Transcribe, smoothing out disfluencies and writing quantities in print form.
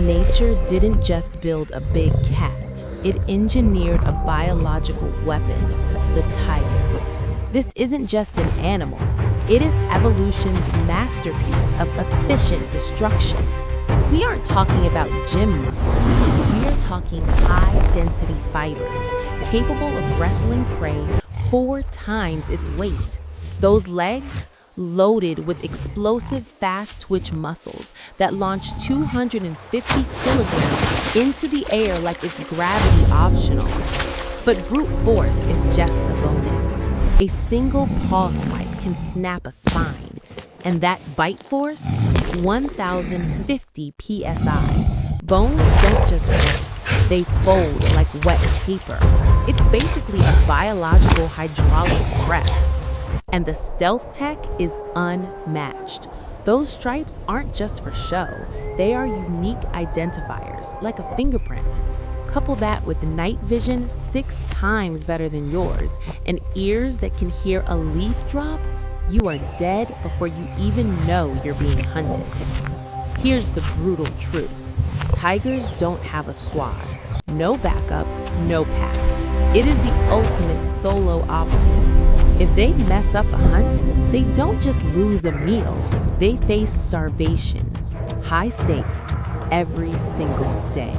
Nature didn't just build a big cat, it engineered a biological weapon, the tiger. This isn't just an animal, it is evolution's masterpiece of efficient destruction. We aren't talking about gym muscles, we are talking high-density fibers, capable of wrestling prey 4 times its weight. Those legs, loaded with explosive fast-twitch muscles that launch 250 kilograms into the air like it's gravity optional. But brute force is just the bonus. A single paw swipe can snap a spine, and that bite force, 1,050 psi. Bones don't just break, they fold like wet paper. It's basically a biological hydraulic press. And the stealth tech is unmatched. Those stripes aren't just for show, they are unique identifiers, like a fingerprint. Couple that with night vision 6 times better than yours, and ears that can hear a leaf drop, you are dead before you even know you're being hunted. Here's the brutal truth. Tigers don't have a squad. No backup, no pack. It is the ultimate solo operative. If they mess up a hunt, they don't just lose a meal, they face starvation. High stakes every single day.